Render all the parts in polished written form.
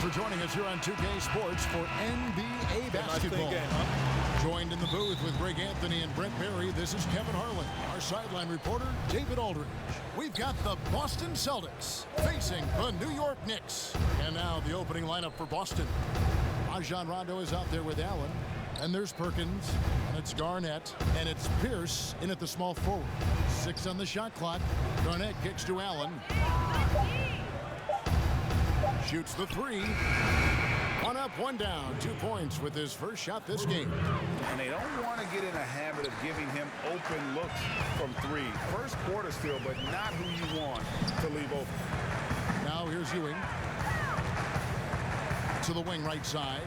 for joining us here on 2K Sports for NBA basketball. Joined in the booth with Greg Anthony and Brent Berry, this is Kevin Harlan. Our sideline reporter, David Aldridge. We've got the Boston Celtics facing the New York Knicks. And now the opening lineup for Boston. Rajon Rondo is out there with Allen. And there's Perkins, and it's Garnett, and it's Pierce in at the small forward. 6 on the shot clock. Garnett kicks to Allen. Shoots the 3. 1 up, 1 down. 2 points with his first shot this game. And they don't want to get in a habit of giving him open looks from 3. First quarter still, but not who you want to leave open. Now here's Ewing. To the wing right side.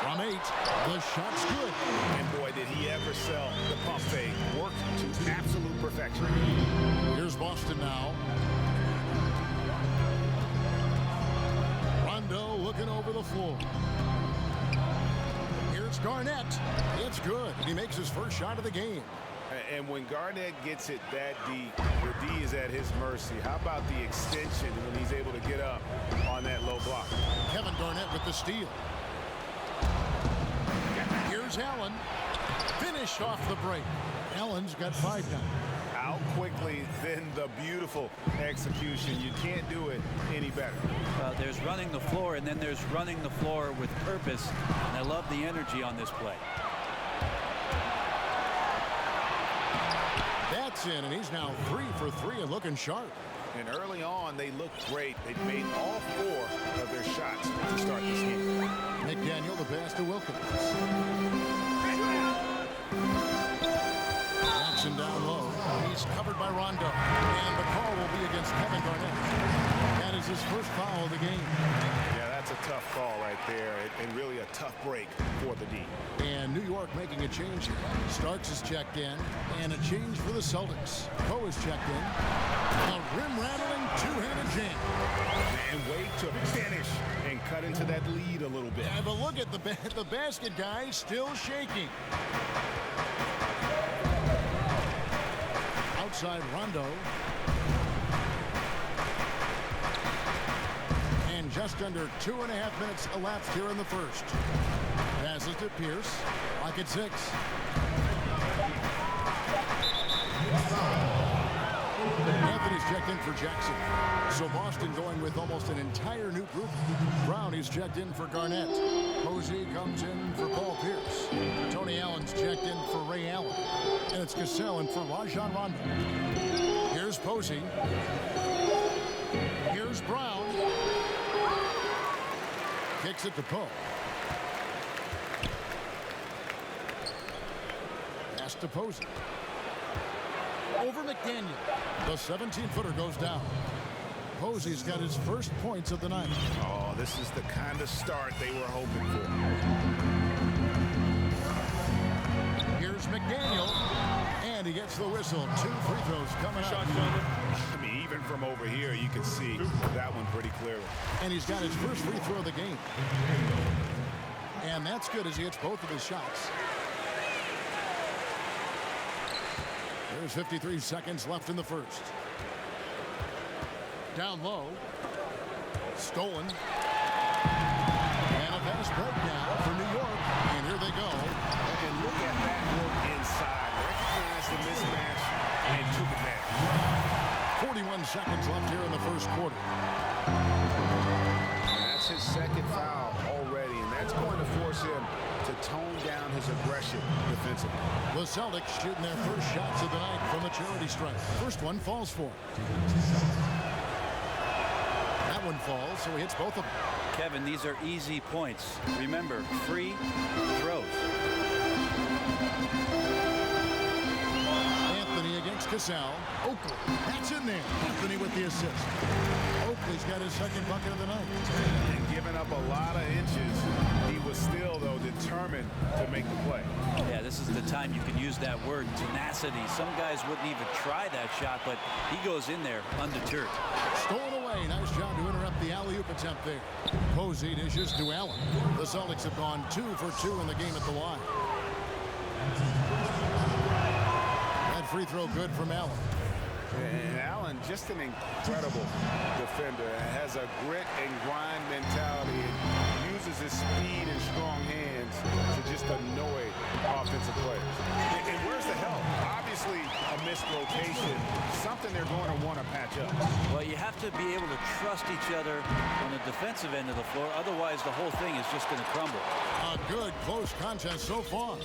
From 8, the shot's good. And boy, did he ever sell the pump fake. Worked to absolute perfection. Here's Boston now. Rondo looking over the floor. Here's Garnett. It's good. He makes his first shot of the game. And when Garnett gets it that deep, the D is at his mercy. How about the extension when he's able to get up on that low block? Kevin Garnett with the steal. Here's Allen. Finished off the break. Allen's got 5 now. Out quickly, then the beautiful execution. You can't do it any better. Well, there's running the floor, and then there's running the floor with purpose. And I love the energy on this play. That's in, and he's now 3 for 3 and looking sharp. And early on, they looked great. They made all 4 of their shots to start this game. McDaniel, the pass to Wilkins. Jackson down low. He's covered by Rondo. And the call will be against Kevin Garnett. That is his first foul of the game. Yeah, that's a tough call right there. And really a tough break for the D. And New York making a change here. Starks is checked in. And a change for the Celtics. Poe is checked in. A rim-rattling two-handed jam. And wait to finish and cut into that lead a little bit. Yeah, but look at the basket guy still shaking. Outside Rondo. And just under 2.5 minutes elapsed here in the first. Passes to Pierce. Lock at 6. Anthony's checked in for Jackson. So Boston going with almost an entire new group. Brown is checked in for Garnett. Posey comes in for Paul Pierce. Tony Allen's checked in for Ray Allen. And it's Cassell in for Rajon Rondo. Here's Posey. Here's Brown. Kicks it to Poe. Pass to Posey. Over McDaniel. The 17-footer goes down. Posey's got his first points of the night. Oh, this is the kind of start they were hoping for. Here's McDaniel. And he gets the whistle. 2 free throws coming up. I mean, even from over here, you can see that one pretty clearly. And he's got his first free throw of the game. And that's good as he hits both of his shots. There's 53 seconds left in the first. Down low. Stolen. And a fast break now for New York. And here they go. And look at that work inside. Recognized the mismatch and took advantage. 41 seconds left here in the first quarter. And that's his second foul already. And that's going to force him to tone down his aggression defensively. The Celtics shooting their first shots of the night from the charity stripe. First one falls for him. That one falls, so he hits both of them. Kevin, these are easy points. Remember, free throws. Anthony against Cassell. Oakley, that's in there. Anthony with the assist. Oakley's got his second bucket of the night. And giving up a lot of inches, he was still, though, determined to make the play. Yeah, this is the time you can use that word, tenacity. Some guys wouldn't even try that shot, but he goes in there undeterred. Stolen away. Nice job to interrupt the alley-oop attempt there. Posey dishes to Allen. The Celtics have gone 2 for 2 in the game at the line. That free throw good from Allen. And Allen, just an incredible defender. Has a grit and grind mentality and uses his speed and strong hands to just annoy offensive players. And where's the help? Obviously, a missed rotation, something they're going to want to patch up. Well, you have to be able to trust each other on the defensive end of the floor. Otherwise, the whole thing is just going to crumble. A good close contest so far.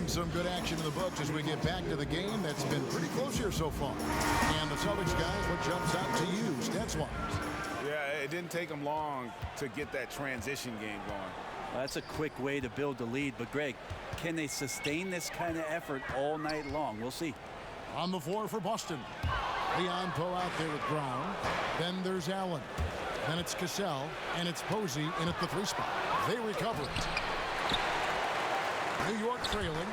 Some good action in the books as we get back to the game that's been pretty close here so far. And the Celtics guys, what jumps out to you stats-wise? Yeah, it didn't take them long to get that transition game going. Well, that's a quick way to build the lead. But, Greg, can they sustain this kind of effort all night long? We'll see. On the floor for Boston. Leon Poe out there with Brown. Then there's Allen. Then it's Cassell. And it's Posey in at the 3 spot. They recover it. New York trailing.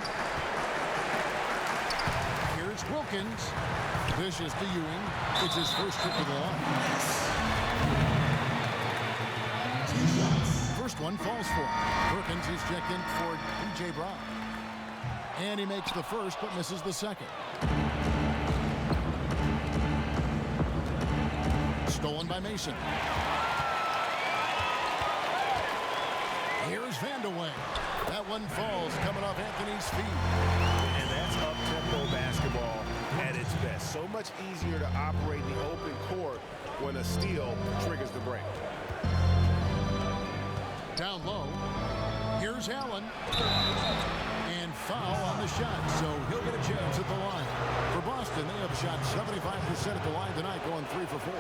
Here's Wilkins. Vicious to Ewing. It's his first trip to the line. First one falls for him. Perkins is checked in for P.J. Brown. And he makes the first but misses the second. Stolen by Mason. Here's Vandeweghe. That one falls coming off Anthony's feet. And that's up-tempo basketball at its best. So much easier to operate in the open court when a steal triggers the break. Down low. Here's Allen. And foul on the shot, so he'll get a chance at the line. For Boston, they have shot 75% at the line tonight, going 3 for 4.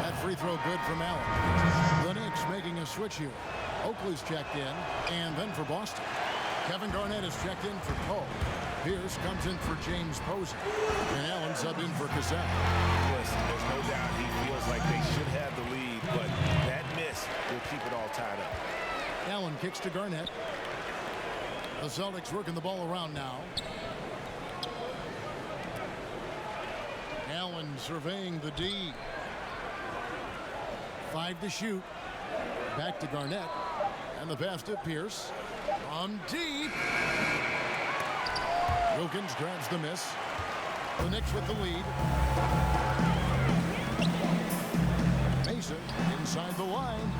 That free throw good from Allen. The Knicks making a switch here. Oakley's checked in, and then for Boston. Kevin Garnett is checked in for Poe. Pierce comes in for James Posey. And Allen subbed in for Cassell. Listen, there's no doubt he feels like they should have the lead, but that miss will keep it all tied up. Allen kicks to Garnett. The Celtics working the ball around now. Allen surveying the D. 5 to shoot. Back to Garnett. And the pass to Pierce. From deep. Wilkins grabs the miss. The Knicks with the lead. Mason inside the line.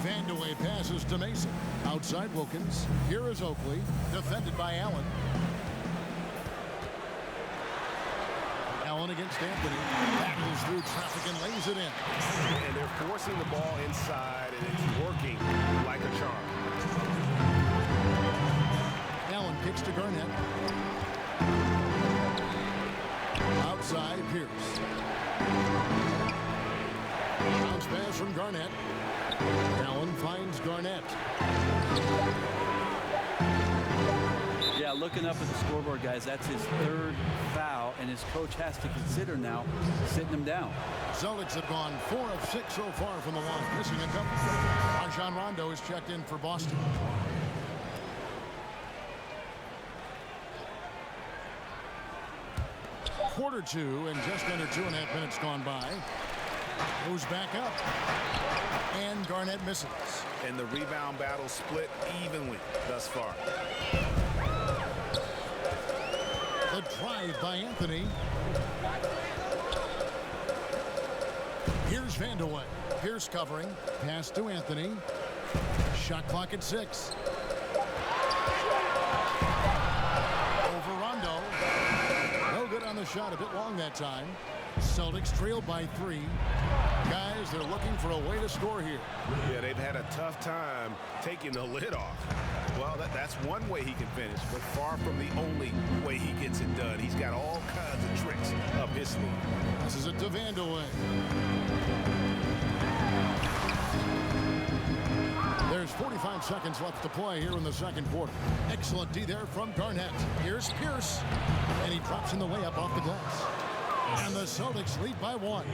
Vandeweghe passes to Mason. Outside Wilkins. Here is Oakley. Defended by Allen. Allen against Anthony. Battles through traffic and lays it in. And they're forcing the ball inside, and it's working like a charm. Allen kicks to Garnett. Outside Pierce. Bounce pass from Garnett. Allen finds Garnett. Yeah, looking up at the scoreboard, guys, that's his 3rd foul, and his coach has to consider now sitting him down. Celtics have gone 4 of 6 so far from the line, missing a couple. Rajon Rondo is checked in for Boston. Quarter 2 and just under 2.5 minutes gone by. Goes back up. And Garnett misses. And the rebound battle split evenly thus far. The drive by Anthony. Here's Vandeweghe. Pierce covering. Pass to Anthony. Shot clock at 6. Over Rondo. No good on the shot. A bit long that time. Celtics trailed by 3. Guys, they're looking for a way to score here. Yeah, they've had a tough time taking the lid off. Well, that's one way he can finish, but far from the only way he gets it done. He's got all kinds of tricks up his sleeve. This is it to Vandeweghe. There's 45 seconds left to play here in the second quarter. Excellent D there from Garnett. Here's Pierce. And he drops in the layup off the glass. And the Celtics lead by 1.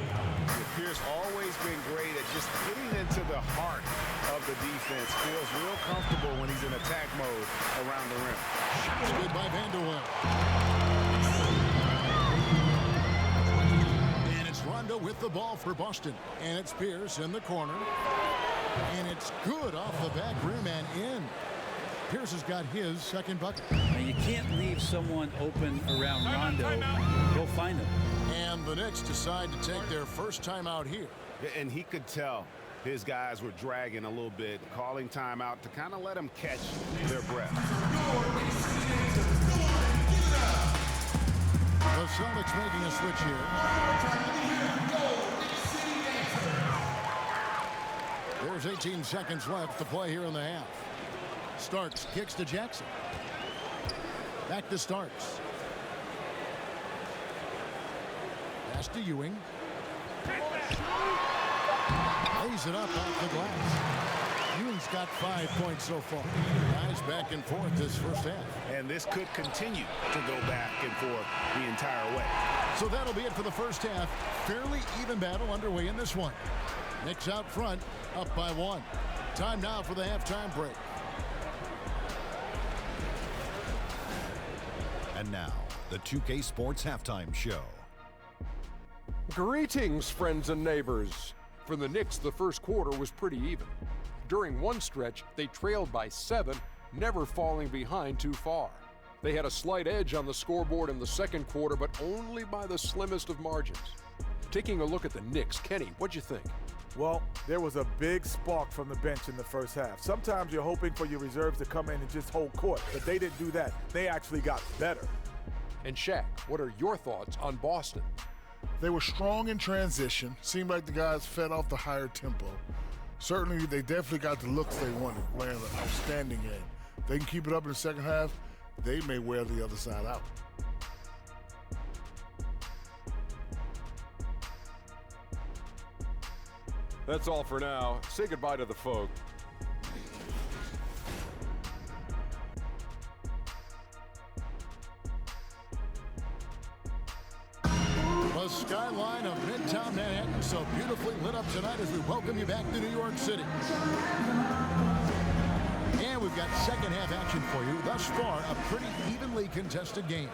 Pierce always been great at just getting into the heart of the defense. Feels real comfortable when he's in attack mode around the rim. Shots good by Vandeweghe. And it's Rondo with with the ball for Boston. And it's Pierce in the corner. And it's good off the back rim and in. Pierce has got his second bucket. Now you can't leave someone open around Rondo. Go find him. And the Knicks decide to take their first time out here. And he could tell his guys were dragging a little bit, calling timeout to kind of let them catch their breath. The Celtics making a switch here. There's 18 seconds left to play here in the half. Starks kicks to Jackson. Back to Starks. Pass to Ewing. Lays it up off the glass. Ewing's got 5 points so far. Guys back and forth this first half. And this could continue to go back and forth the entire way. So that'll be it for the first half. Fairly even battle underway in this one. Knicks out front, up by 1. Time now for the halftime break. And now, the 2K Sports Halftime Show. Greetings, friends and neighbors. For the Knicks, the first quarter was pretty even. During one stretch, they trailed by 7, never falling behind too far. They had a slight edge on the scoreboard in the second quarter, but only by the slimmest of margins. Taking a look at the Knicks, Kenny, what'd you think? Well, there was a big spark from the bench in the first half. Sometimes you're hoping for your reserves to come in and just hold court, but they didn't do that. They actually got better. And Shaq, what are your thoughts on Boston? They were strong in transition. Seemed like the guys fed off the higher tempo. Certainly, they definitely got the looks they wanted, playing an outstanding game. If they can keep it up in the second half, they may wear the other side out. That's all for now. Say goodbye to the folk. The skyline of Midtown Manhattan so beautifully lit up tonight as we welcome you back to New York City. And we've got second half action for you. Thus far, a pretty evenly contested game.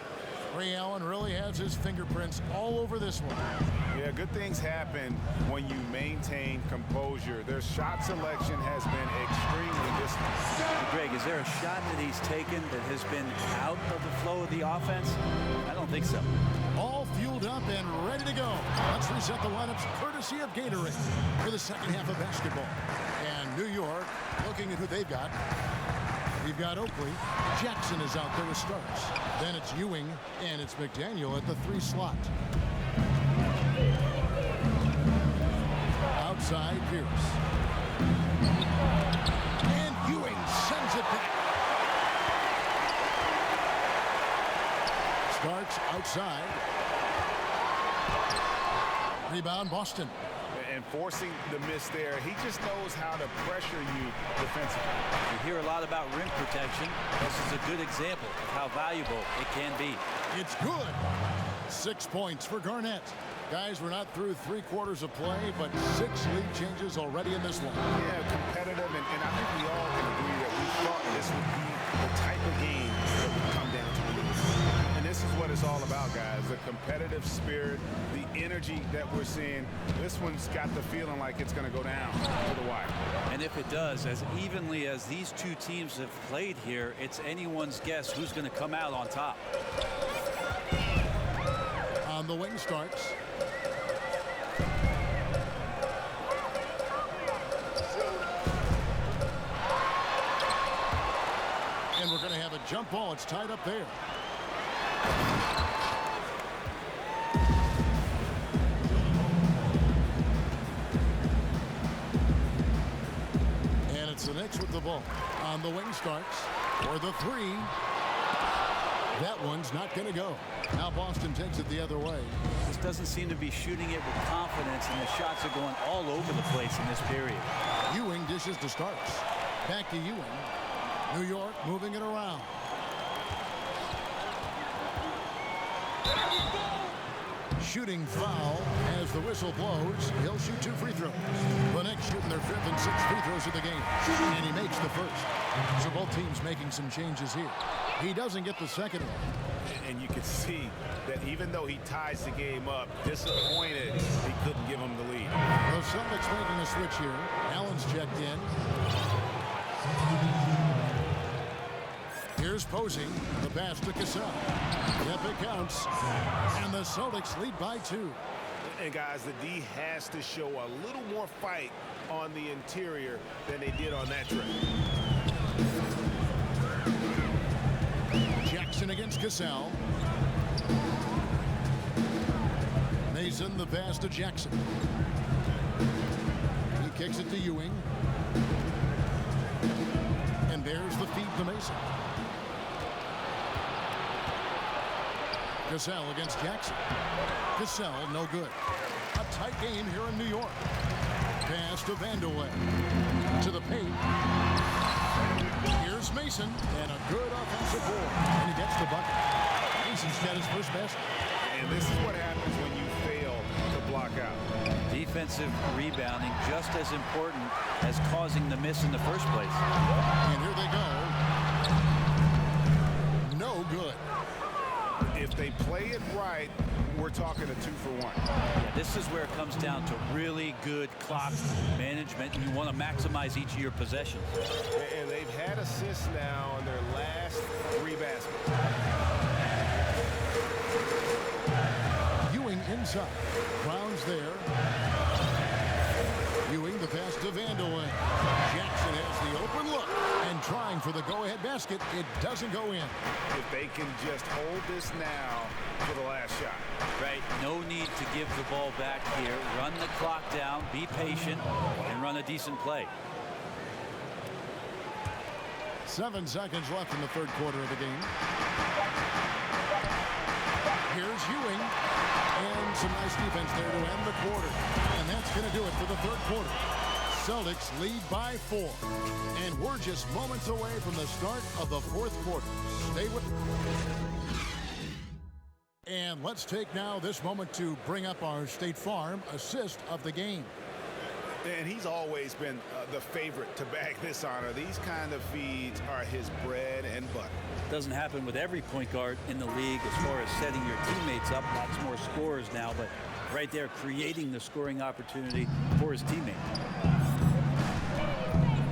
Ray Allen really has his fingerprints all over this one. Yeah, good things happen when you maintain composure. Their shot selection has been extremely distant. Greg, is there a shot that he's taken that has been out of the flow of the offense? I don't think so. All fueled up and ready to go. Let's reset the lineups courtesy of Gatorade for the second half of basketball. And New York looking at who they've got. We've got Oakley. Jackson is out there with Starks. Then it's Ewing, and it's McDaniel at the 3 slot. Outside, Pierce. And Ewing sends it back. Starks outside. Rebound, Boston. And forcing the miss there, he just knows how to pressure you defensively. You hear a lot about rim protection. This is a good example of how valuable it can be. It's good. 6 points for Garnett. Guys, we're not through 3 quarters of play, but 6 lead changes already in this one. Yeah, competitive, and I think we all can agree that we thought this would be the type of game that would come down to this. And this is what it's all about, guys. The competitive spirit, the energy that we're seeing. This one's got the feeling like it's going to go down to the wire. And if it does, as evenly as these two teams have played here, it's anyone's guess who's going to come out on top. On the wing, Starks. And we're going to have a jump ball. It's tied up there. And it's the Knicks with the ball. On the wing, Starks for the 3. That one's not going to go. Now Boston takes it the other way. This doesn't seem to be shooting it with confidence, and the shots are going all over the place in this period. Ewing dishes to Starks. Back to Ewing. New York moving it around. Shooting foul as the whistle blows. He'll shoot 2 free throws. The Knicks shooting their 5th and 6th free throws of the game. And he makes the first. So both teams making some changes here. He doesn't get the second one. And you can see that even though he ties the game up, disappointed he couldn't give him the lead. The Celtics making a switch here. Allen's checked in. Here's Posey. The pass to Cassell. Yep, it counts. And the Celtics lead by 2. And guys, the D has to show a little more fight on the interior than they did on that trip. Jackson against Cassell. Mason, the pass to Jackson. He kicks it to Ewing. And there's the feed to Mason. Cassell against Jackson. Cassell, no good. A tight game here in New York. Pass to Vandeweghe. To the paint. Here's Mason. And a good offensive board. And he gets the bucket. Mason's got his first basket. And this is what happens when you fail to block out. Defensive rebounding just as important as causing the miss in the first place. And here they go. No good. If they play it right, we're talking a 2-for-1. Yeah, this is where it comes down to really good clock management. You want to maximize each of your possessions. And they've had assists now on their last 3 baskets. Ewing inside. Brown's there. Ewing, the pass to Vandeweghe. Jackson has the open look. And trying for the go-ahead basket. It doesn't go in. If they can just hold this now for the last shot. Right, no need to give the ball back here. Run the clock down, be patient, and run a decent play. 7 seconds left in the third quarter of the game. Here's Ewing. And some nice defense there to end the quarter. And that's going to do it for the third quarter. Celtics lead by 4. And we're just moments away from the start of the fourth quarter. Stay with. And let's take now this moment to bring up our State Farm assist of the game. And he's always been the favorite to bag this honor. These kind of feeds are his bread and butter. Doesn't happen with every point guard in the league as far as setting your teammates up. Lots more scorers now, but right there creating the scoring opportunity for his teammate.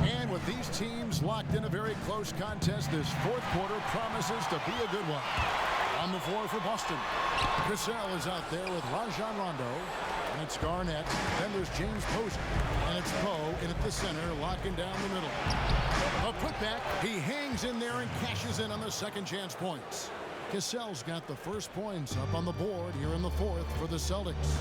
And with these teams locked in a very close contest, this fourth quarter promises to be a good one. On the floor for Boston, Cassell is out there with Rajon Rondo. And it's Garnett. Then there's James Posey. And it's Poe in at the center, locking down the middle. A putback. He hangs in there and cashes in on the second chance points. Cassell's got the first points up on the board here in the fourth for the Celtics.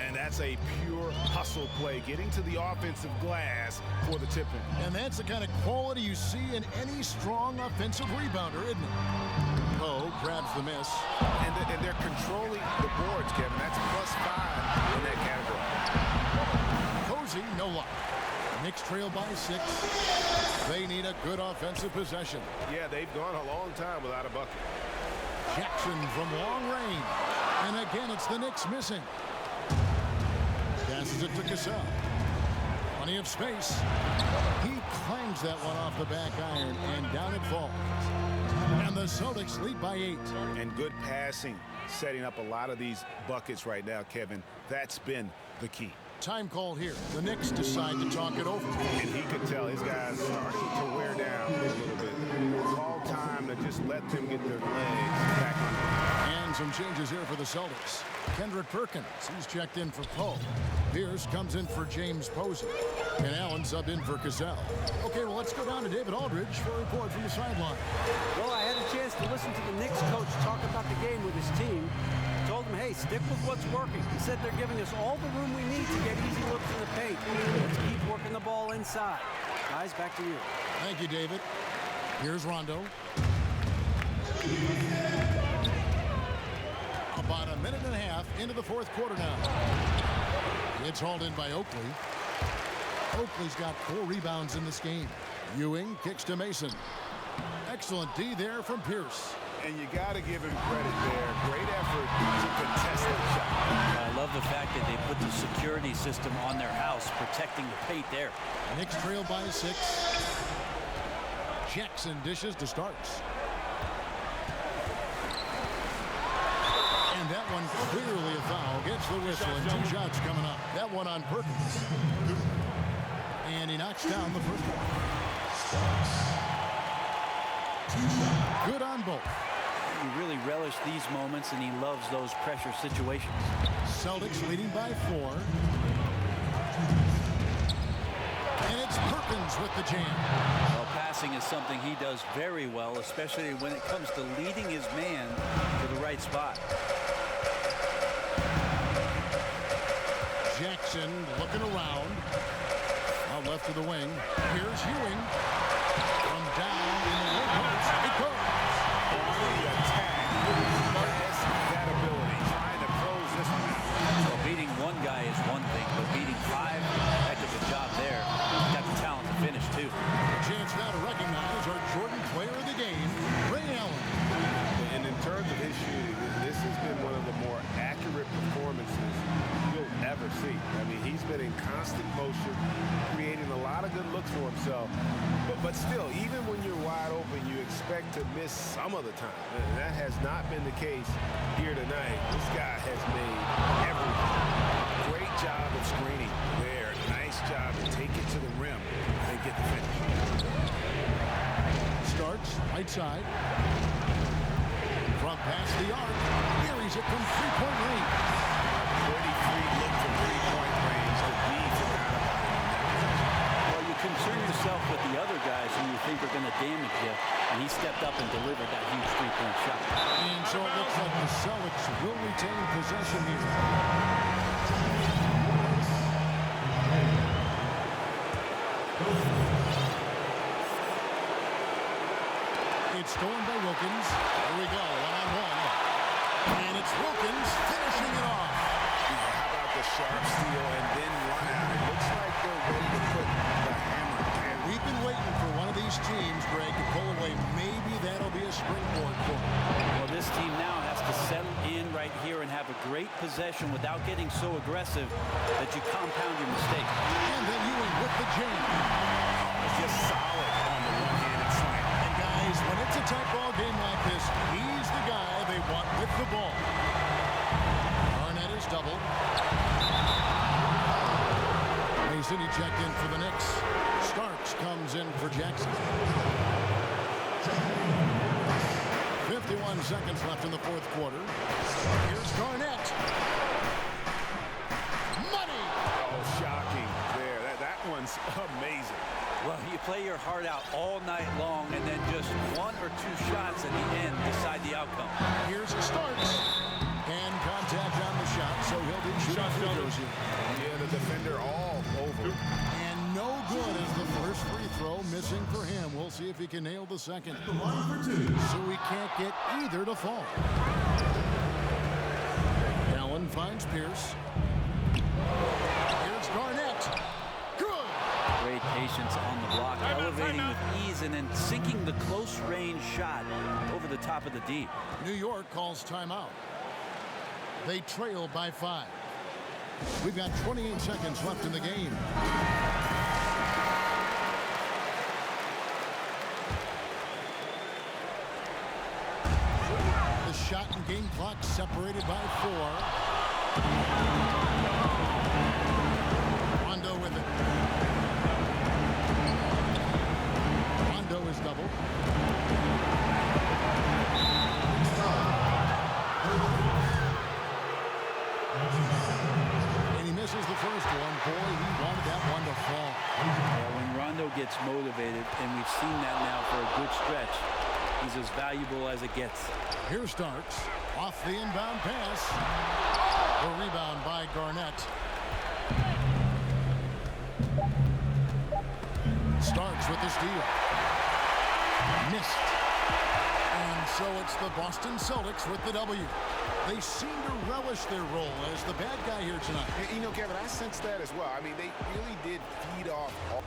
And that's a pure hustle play, getting to the offensive glass for the tip-in. And that's the kind of quality you see in any strong offensive rebounder, isn't it? Poe grabs the miss. And they're controlling the boards, Kevin. That's +5 in that category. Posey, no luck. Knicks trail by 6. They need a good offensive possession. Yeah, they've gone a long time without a bucket. Jackson from long range. And again, it's the Knicks missing. Passes it to Cassell. Plenty of space. He clangs that one off the back iron, and down it falls. And the Celtics lead by 8. And good passing, setting up a lot of these buckets right now, Kevin. That's been the key. Time call here. The Knicks decide to talk it over. And he could tell his guys starting to wear down a little bit. It's all time to just let them get their legs back on. And some changes here for the Celtics. Kendrick Perkins, he's checked in for Poe. Pierce comes in for James Posey. And Allen subbed in for Cassell. Okay, well, let's go down to David Aldridge for a report from the sideline. Well, I had a chance to listen to the Knicks coach talk about the game with his team. Told him, hey, stick with what's working. He said they're giving us all the room we need to get easy looks in the paint. Let's keep working the ball inside. Guys, back to you. Thank you, David. Here's Rondo. About a minute and a half into the fourth quarter now. It's hauled in by Oakley. Oakley's got 4 rebounds in this game. Ewing kicks to Mason. Excellent D there from Pierce. And you got to give him credit there. Great effort to contest that shot. I love the fact that they put the security system on their house, protecting the paint there. Knicks trail by 6. Jackson dishes to Starks. one clearly a foul. Gets the whistle, and 2 shots coming up. That one on Perkins. And he knocks down the first one. Good on both. He really relished these moments, and he loves those pressure situations. Celtics leading by 4. And it's Perkins with the jam. Well, passing is something he does very well, especially when it comes to leading his man to the right spot. Jackson looking around. Out left of the wing. Here's Ewing. From down in the low post. It goes. On the attack. Has that ability. Trying to close this one out. Well, beating one guy is one thing, but beating 5, heck of a job there. He's got the talent to finish, too. A chance now to recognize our Jordan player of the game, Ray Allen. And in terms of his shooting, this has been one of the more accurate performances you'll ever see. I mean, he's been in constant motion, creating a lot of good looks for himself. But still, even when you're wide open, you expect to miss some of the time. And that has not been the case here tonight. This guy has made everything. Great job of screening there. Nice job to take it to the rim and get the finish. Starts right side. Front past the arc. Buries it from three-point range. Pretty free look from three-point range to be forgot about it in that position. Well, you concern yourself with the other guys who you think are going to damage you, and he stepped up and delivered that huge three-point shot. And so it looks like the Celtics will retain possession here. It's stolen by Wilkins. Here we go, one-on-one. And it's Wilkins finishing it off. How about the sharp steal and then run out? It looks like they're ready to put the hammer down. We've been waiting for one of these teams, Greg, to pull away. Maybe that'll be a springboard for them. Well, this team now has to settle in right here and have a great possession without getting so aggressive that you compound your mistake. And then Ewing with the jam. It's just solid on the one-handed slam. And guys, when it's a tight ball game like this, he's the guy they want with the ball. Garnett is doubled. Mason, he checked in for the Knicks. Starks comes in for Jackson. 51 seconds left in the fourth quarter. Here's Garnett. Money! Oh, shocking there. That one's amazing. Well, you play your heart out all night long, and then just 1 or 2 shots at the end decide the outcome. Here's Starks. And contact on the shot, so he'll be shooting free throws here. Yeah, the defender all over. And no good as the first free throw missing for him. We'll see if he can nail the second. So he can't get either to fall. Allen finds Pierce. Here's Garnett. Good. Great patience on the block, elevating with ease and then sinking the close-range shot over the top of the D. New York calls timeout. They trail by 5. We've got 28 seconds left in the game. The shot and game clock separated by 4. Rondo with it. Rondo is doubled. And he misses the first one. Boy, he wanted that one to fall. Well, when Rondo gets motivated, and we've seen that now for a good stretch, he's as valuable as it gets. Here Starks off the inbound pass. The rebound by Garnett. Starks with the steal. Missed. And so it's the Boston Celtics with the W. They seem to relish their role as the bad guy here tonight. You know, Kevin, I sense that as well. I mean, they really did feed off all